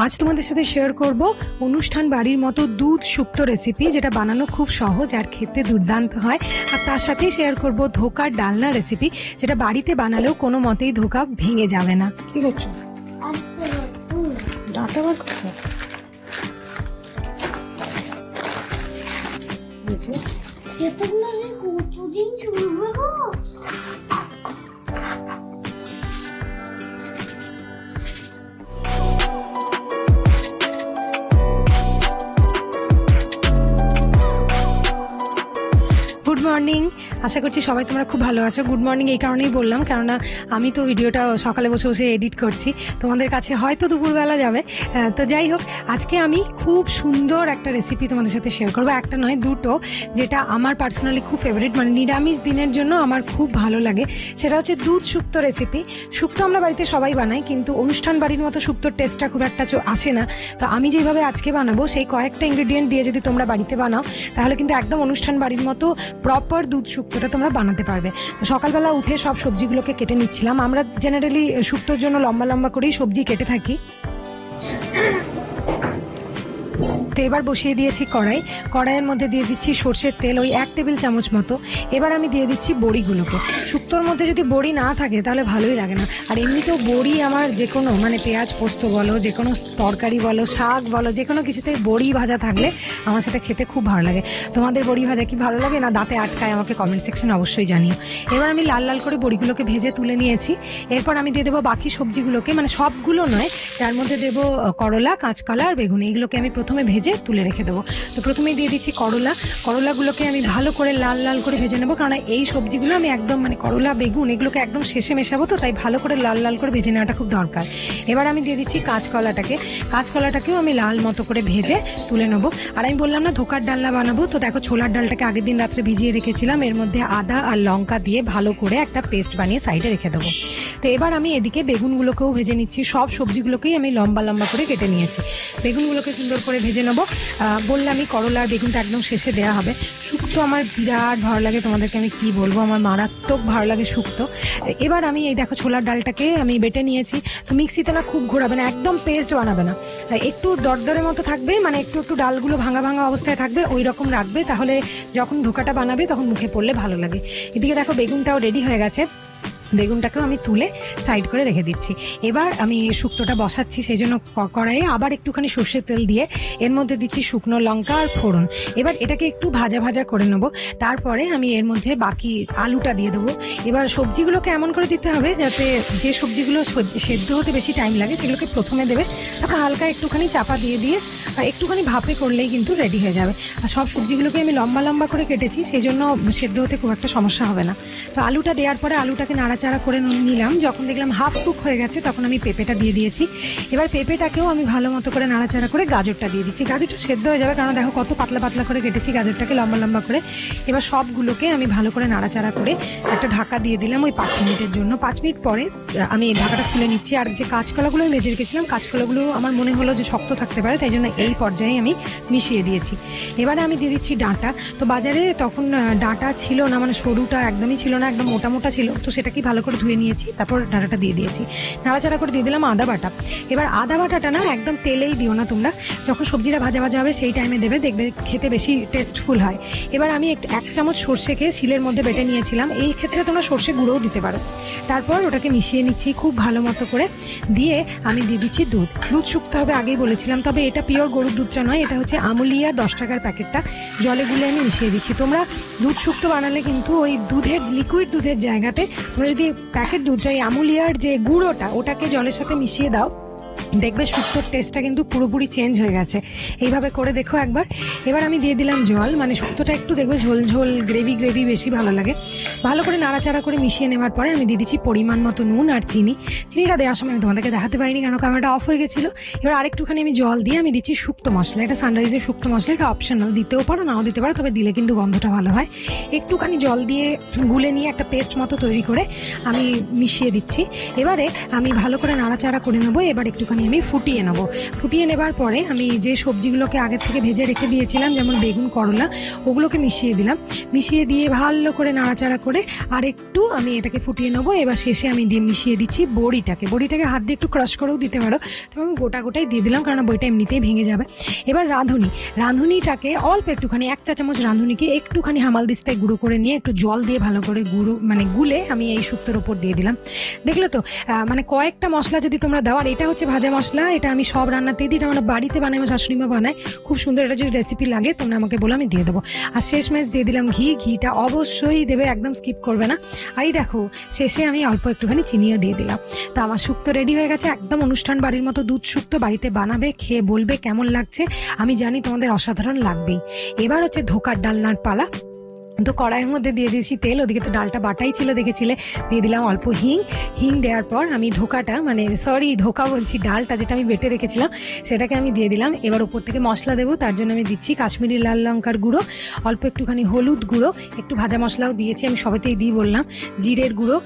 আজ তোমাদের সাথে শেয়ার করব অনুষ্ঠান বাড়ির মতো দুধ শুক্তো রেসিপি, যেটা বানানো খুব সহজ আর খেতে দুর্দান্ত হয়। আর তার সাথেই শেয়ার করব ধোকার ডালনা রেসিপি, যেটা বাড়িতে বানালেও কোনো মতেই ধোকা ভেঙে যাবে না। কি করছো? ডাটা বার করছো? কতদিন চলবে গো? গুড মর্নিং, আশা করছি সবাই তোমরা খুব ভালো আছো। গুড মর্নিং এই কারণেই বললাম, কেননা আমি তো ভিডিওটা সকালে বসে বসে এডিট করছি, তোমাদের কাছে হয়তো দুপুরবেলা যাবে। তো যাই হোক, আজকে আমি খুব সুন্দর একটা রেসিপি তোমাদের সাথে শেয়ার করবো, একটা নয় দুটো, যেটা আমার পার্সোনালি খুব ফেভারিট, মানে নিরামিষ দিনের জন্য আমার খুব ভালো লাগে। সেটা হচ্ছে দুধ শুক্তো রেসিপি। শুক্তো আমরা বাড়িতে সবাই বানাই, কিন্তু অনুষ্ঠান বাড়ির মতো শুক্তোর টেস্টটা খুব একটা আসে না। তো আমি যেভাবে আজকে বানাবো, সেই কয়েকটা ইনগ্রেডিয়েন্ট দিয়ে যদি তোমরা বাড়িতে বানাও, তাহলে কিন্তু একদম অনুষ্ঠান বাড়ির মতো প্রপার দুধ শুক্তোটা তোমরা বানাতে পারবে। তো সকালবেলা উঠে সব সবজিগুলোকে কেটে নিচ্ছিলাম। আমরা জেনারেলি শুক্তোর জন্য লম্বা লম্বা করেই সবজি কেটে থাকি। তো এবার বসিয়ে দিয়েছি কড়াইয়ের মধ্যে দিয়ে দিচ্ছি সর্ষের তেল, ওই 1 টেবিল চামচ মতো। এবার আমি দিয়ে দিচ্ছি বড়িগুলোকে। শুক্তোর মধ্যে যদি বড়ি না থাকে তাহলে ভালোই লাগে না। আর এমনিতেও বড়ি আমার যে কোনো, মানে পেঁয়াজ পোস্ত বলো, যে কোনো তরকারি বলো, শাক বলো, যে কোনো কিছুতে বড়ি ভাজা থাকলে আমার সেটা খেতে খুব ভালো লাগে। তোমাদের বড়ি ভাজা কি ভালো লাগে না দাঁতে আটকায়, আমাকে কমেন্ট সেকশনে অবশ্যই জানিও। এবার আমি লাল লাল করে বড়িগুলোকে ভেজে তুলে নিয়েছি। এরপর আমি দিয়ে দেবো বাকি সবজিগুলোকে, মানে সবগুলো নয়, তার মধ্যে দেবো করলা, কাঁচকলা আর বেগুন। এইগুলোকে আমি প্রথমে ভেজে তুলে রেখে দেবো। তো প্রথমেই দিয়ে দিচ্ছি করলাগুলোকে আমি ভালো করে লাল লাল করে ভেজে নেবো, কারণ এই সবজিগুলো আমি একদম, মানে করলা বেগুন এগুলোকে একদম শেষে মেশাবো, তো তাই ভালো করে লাল লাল করে ভেজে নেওয়াটা খুব দরকার। এবার আমি দিয়ে দিচ্ছি কাঁচকলাটাকেও আমি লাল মতো করে ভেজে তুলে নেবো। আর আমি বললাম না ধোকার ডালনা বানাবো, তো দেখো ছোলার ডালটাকে আগের দিন রাত্রে ভিজিয়ে রেখেছিলাম, এর মধ্যে আদা আর লঙ্কা দিয়ে ভালো করে একটা পেস্ট বানিয়ে সাইডে রেখে দেবো। তো এবার আমি এদিকে বেগুনগুলোকেও ভেজে নিচ্ছি। সব সবজিগুলোকেই আমি লম্বা লম্বা করে কেটে নিয়েছি। বেগুনগুলোকে সুন্দর করে ভেজে নেবো। বললামই করলা আর বেগুনটা একদম শেষে দেওয়া হবে। শুক্তো আমার বিরাট ভালো লাগে, তোমাদেরকে আমি কি বলবো, আমার মারাত্মক ভালো লাগে শুক্তো। এবার আমি এই দেখো ছোলার ডালটাকে আমি বেটে নিয়েছি। তো মিক্সিতে না খুব ঘোরাবে না, একদম পেস্ট বানাবে না, একটু দরদরের মতো থাকবে, মানে একটু একটু ডালগুলো ভাঙা ভাঙা অবস্থায় থাকবে, ওই রকম রাখবে, তাহলে যখন ধোকাটা বানাবে তখন মুখে পড়লে ভালো লাগে। এদিকে দেখো বেগুনটাও রেডি হয়ে গেছে, বেগুনটাকেও আমি তুলে সাইড করে রেখে দিচ্ছি। এবার আমি শুক্তোটা বসাচ্ছি, সেই জন্য কড়াইয়ে আবার একটুখানি সর্ষের তেল দিয়ে এর মধ্যে দিচ্ছি শুকনো লঙ্কা আর ফোড়ন। এবার এটাকে একটু ভাজা ভাজা করে নেবো। তারপরে আমি এর মধ্যে বাকি আলুটা দিয়ে দেবো। এবার সবজিগুলোকে এমন করে দিতে হবে যাতে যে সবজিগুলো সেদ্ধ হতে বেশি টাইম লাগে সেগুলোকে প্রথমে দেবে, তারপর হালকা একটুখানি চাপা দিয়ে দিয়ে একটুখানি ভাপে করলেই কিন্তু রেডি হয়ে যাবে। আর সব সবজিগুলোকে আমি লম্বা লম্বা করে কেটেছি, সেই জন্য সেদ্ধ হতে খুব একটা সমস্যা হবে না। তো আলুটা দেওয়ার পরে আলুটাকে নাড়াচাড়া করে নিলাম। যখন দেখলাম হাফ কুক হয়ে গেছে, তখন আমি পেঁপেটা দিয়ে দিয়েছি। এবার পেঁপেটাকেও আমি ভালো মতো করে নাড়াচাড়া করে গাজরটা দিয়ে দিচ্ছি। গাজরটা সেদ্ধ হয়ে যাবে, কারণ দেখো কত পাতলা পাতলা করে কেটেছি গাজরটাকে লম্বা লম্বা করে। এবার সবগুলোকে আমি ভালো করে নাড়াচাড়া করে একটা ঢাকা দিয়ে দিলাম ওই 5 মিনিটের জন্য। 5 মিনিট পরে আমি এই ঢাকাটা খুলে নিচ্ছি। আর যে কাঁচকলাগুলো আমি ভেজে রেখেছিলাম, কাঁচকলাগুলো আমার মনে হলো যে শক্ত থাকতে পারে, তাই জন্য এই পর্যায়ে আমি মিশিয়ে দিয়েছি। এবারে আমি দিয়ে দিচ্ছি ডাঁটা। তো বাজারে তখন ডাঁটা ছিল না, মানে সরুটা একদমই ছিল না, একদম মোটা মোটা ছিল, তো সেটাকে ভালো করে ধুয়ে নিয়েছি, তারপর ডাঁটাটা দিয়ে দিয়েছি। নাড়াচাড়া করে দিয়ে দিলাম আদা বাটা। এবার আদা বাটাটা না একদম তেলেই দিও না তোমরা, যখন সবজিটা ভাজা ভাজা হবে সেই টাইমে দেবে, দেখবে খেতে বেশি টেস্টফুল হয়। এবার আমি 1 চামচ সর্ষেকে শিলের মধ্যে বেটে নিয়েছিলাম, এই ক্ষেত্রে তোমরা সর্ষে গুঁড়োও দিতে পারো। তারপর ওটাকে মিশিয়ে নিচ্ছি খুব ভালো মতো করে, দিয়ে আমি দিয়ে দিচ্ছি দুধ শুকতে হবে আগেই বলেছিলাম, তবে এটা পিওর গরুর দুধটা নয়, এটা হচ্ছে আমুলিয়া 10 টাকার প্যাকেটটা, জলে গুলে আমি মিশিয়ে দিচ্ছি। তোমরা দুধ শুক্তো বানালে কিন্তু ওই লিকুইড দুধের জায়গাতে তোমরা যদি প্যাকেট দুধটা, এই আমুলিয়ার যে গুঁড়োটা, ওটাকে জলের সাথে মিশিয়ে দাও, দেখবে শুক্তোর টেস্টটা কিন্তু পুরোপুরি চেঞ্জ হয়ে গেছে। এইভাবে করে দেখো একবার। এবার আমি দিয়ে দিলাম জল, মানে শুক্তোটা একটু দেখবে ঝোল ঝোল গ্রেভি বেশি ভালো লাগে। ভালো করে নাড়াচাড়া করে মিশিয়ে নেওয়ার পরে আমি দিয়ে দিচ্ছি পরিমাণ মতো নুন আর চিনিটা দেওয়ার সময় আমি তোমাদেরকে দেখাতে পারিনি, কারণ ক্যামেরাটা অফ হয়ে গেছিলো। এবার আরেকটুখানি আমি জল দিয়ে আমি দিচ্ছি শুক্তো মশলা। এটা সানরাইজের শুক্তো মশলা, এটা অপশনাল, দিতেও পারো নাও দিতে পারো, তবে দিলে কিন্তু গন্ধটা ভালো হয়। একটুখানি জল দিয়ে গুলে নিয়ে একটা পেস্ট মতো তৈরি করে আমি মিশিয়ে দিচ্ছি। এবারে আমি ভালো করে নাড়াচাড়া করে নেবো। এবার একটু একটুখানি আমি ফুটিয়ে নেব। ফুটিয়ে নেবার পরে আমি যে সবজিগুলোকে আগের থেকে ভেজে রেখে দিয়েছিলাম, যেমন বেগুন, করলা, ওগুলোকে মিশিয়ে দিলাম। মিশিয়ে দিয়ে ভালো করে নাড়াচাড়া করে আর একটু আমি এটাকে ফুটিয়ে নেবো। এবার শেষে আমি দিয়ে মিশিয়ে দিচ্ছি বড়িটাকে হাত দিয়ে একটু ক্রাশ করেও দিতে পারো, তবে আমি গোটাই দিয়ে দিলাম কারণ বড়িটা এমনিতেই ভেঙে যাবে। এবার রাঁধুনিটাকে অল্প একটুখানি 1 চা চামচ রাঁধুনিকে একটুখানি হামালদিস্তায় গুঁড়ো করে নিয়ে একটু জল দিয়ে ভালো করে গুলে আমি এই শুক্তোর ওপর দিয়ে দিলাম। দেখলে তো মানে কয়েকটা মশলা যদি তোমরা দাও, আর এটা হচ্ছে ভাজা মশলা, এটা আমি সব রান্নাতেই দিই, এটা আমরা বাড়িতে বানাই, আমার শাশুড়িমা বানায় খুব সুন্দর। এটা যদি রেসিপি লাগে তোমরা আমাকে বলো, আমি দিয়ে দেবো। আর শেষমেশ দিয়ে দিলাম ঘিটা অবশ্যই দেবে, একদম স্কিপ করবে না। আর এই দেখো শেষে আমি অল্প একটুখানি চিনিও দিয়ে দিলাম। তা আমার শুক্তো রেডি হয়ে গেছে, একদম অনুষ্ঠান বাড়ির মতো দুধ শুক্তো। বাড়িতে বানাবে, খেয়ে বলবে কেমন লাগছে, আমি জানি তোমাদের অসাধারণ লাগবেই। এবার হচ্ছে ধোকার ডালনার পালা। তো কড়াইয়ের মধ্যে দিয়ে দিয়েছি তেল, ওদিকে তো ডালটা বাটাই ছিল দেখেছিলে, দিয়ে দিলাম অল্প হিং দেওয়ার পর আমি ধোকা বলছি, ডালটা যেটা আমি বেটে রেখেছিলাম সেটাকে আমি দিয়ে দিলাম। এবার উপর থেকে মশলা দেবো, তার জন্য আমি দিচ্ছি কাশ্মীরি লাল লঙ্কার গুঁড়ো, অল্প একটুখানি হলুদ গুঁড়ো, একটু ভাজা মশলাও দিয়েছি, আমি সবেতেই দিই বললাম, জিরের গুঁড়ো,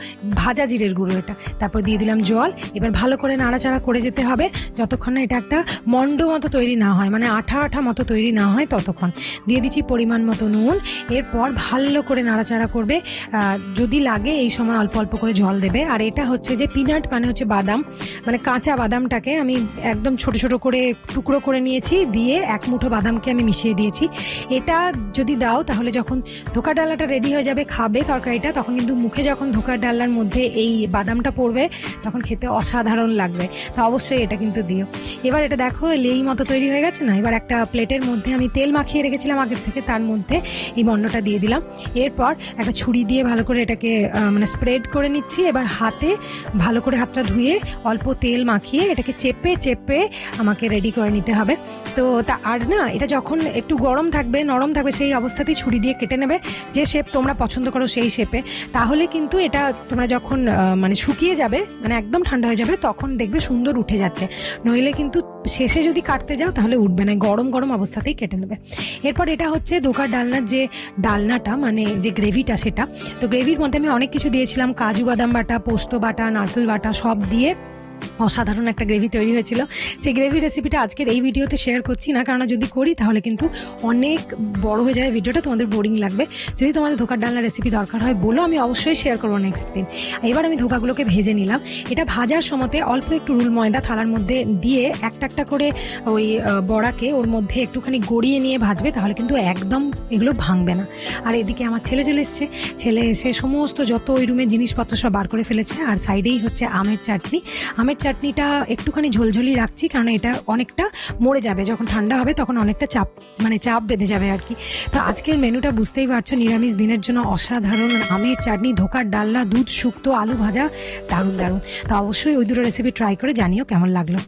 ভাজা জিরের গুঁড়ো এটা, তারপর দিয়ে দিলাম জল। এবার ভালো করে নাড়াচাড়া করে যেতে হবে যতক্ষণ না এটা একটা মন্ড মতো তৈরি না হয়, মানে আঠা মতো তৈরি না হয় ততক্ষণ। দিয়ে দিচ্ছি পরিমাণ মতো নুন। এরপর ভালো করে নাড়াচাড়া করবে, যদি লাগে এই সময় অল্প অল্প করে জল দেবে। আর এটা হচ্ছে যে পিনাট, মানে হচ্ছে বাদাম, মানে কাঁচা বাদামটাকে আমি একদম ছোট ছোট করে টুকরো করে নিয়েছি, দিয়ে 1 মুঠো বাদামকে আমি মিশিয়ে দিয়েছি। এটা যদি দাও তাহলে যখন ধোকার ডালনাটা রেডি হয়ে যাবে, খাবে তরকারিটা, তখন কিন্তু মুখে যখন ধোকার ডালনার মধ্যে এই বাদামটা পড়বে তখন খেতে অসাধারণ লাগবে। তা অবশ্যই এটা কিন্তু দিও। এবার এটা দেখো লেই মতো তৈরি হয়ে গেছে না। এবার একটা প্লেটের মধ্যে আমি তেল মাখিয়ে রেখেছিলাম আগের থেকে, তার মধ্যে এই মন্ডটা দিয়ে দিলাম। এরপর একটা ছুরি দিয়ে ভালো করে এটাকে মানে স্প্রেড করে নিচ্ছি। এবার হাতে ভালো করে হাতটা ধুয়ে অল্প তেল মাখিয়ে এটাকে চেপে আমাকে রেডি করে নিতে হবে। তো আর না, এটা যখন একটু গরম থাকবে, নরম থাকবে, সেই অবস্থাতেই ছুরি দিয়ে কেটে নেবে, যে শেপ তোমরা পছন্দ করো সেই শেপে। তাহলে কিন্তু এটা তোমরা যখন মানে শুকিয়ে যাবে, মানে একদম ঠান্ডা হয়ে যাবে, তখন দেখবে সুন্দর উঠে যাচ্ছে। নইলে কিন্তু শেষে যদি কাটতে যাও তাহলে উঠবে না, গরম অবস্থাতেই কেটে নেবে। এরপর এটা হচ্ছে ধোকার ডালনার যে ডালনাটা, মানে যে গ্রেভিটা, সেটা তো গ্রেভির মধ্যে আমি অনেক কিছু দিয়েছিলাম, কাজু বাদাম বাটা, পোস্ত বাটা, নারকেল বাটা, সব দিয়ে অসাধারণ একটা গ্রেভি তৈরি হয়েছিল। সেই গ্রেভি রেসিপিটা আজকের এই ভিডিওতে শেয়ার করছি না, কারণ যদি করি তাহলে কিন্তু অনেক বড় হয়ে যায় ভিডিওটা, তোমাদের বোরিং লাগবে। যদি তোমাদের ধোকার ডালনা রেসিপি দরকার হয় বলো, আমি অবশ্যই শেয়ার করবো নেক্সট দিন। এবার আমি ধোকাগুলোকে ভেজে নিলাম। এটা ভাজার সময়তে অল্প একটু রুল ময়দা থালার মধ্যে দিয়ে একটা করে ওই বড়াকে ওর মধ্যে একটুখানি গড়িয়ে নিয়ে ভাজবে, তাহলে কিন্তু একদম এগুলো ভাঙবে না। আর এদিকে আমার ছেলে চলে এসছে, ছেলে এসে সমস্ত যত ওই রুমের জিনিসপত্র সব বার করে ফেলেছে। আর সাইডেই হচ্ছে আমের চাটনিটা একটুখানি ঝোলঝোলি রাখছি, কারণ এটা অনেকটা মরে যাবে, যখন ঠান্ডা হবে তখন অনেকটা চাপ বেঁধে যাবে আর কি। তো আজকের মেনুটা বুঝতেই পারছো, নিরামিষ দিনের জন্য অসাধারণ। আমের চাটনি, ধোকার ডালনা, দুধ শুক্তো, আলু ভাজা, দারুণ। তো অবশ্যই ওই দুটো রেসিপি ট্রাই করে জানিও কেমন লাগলো।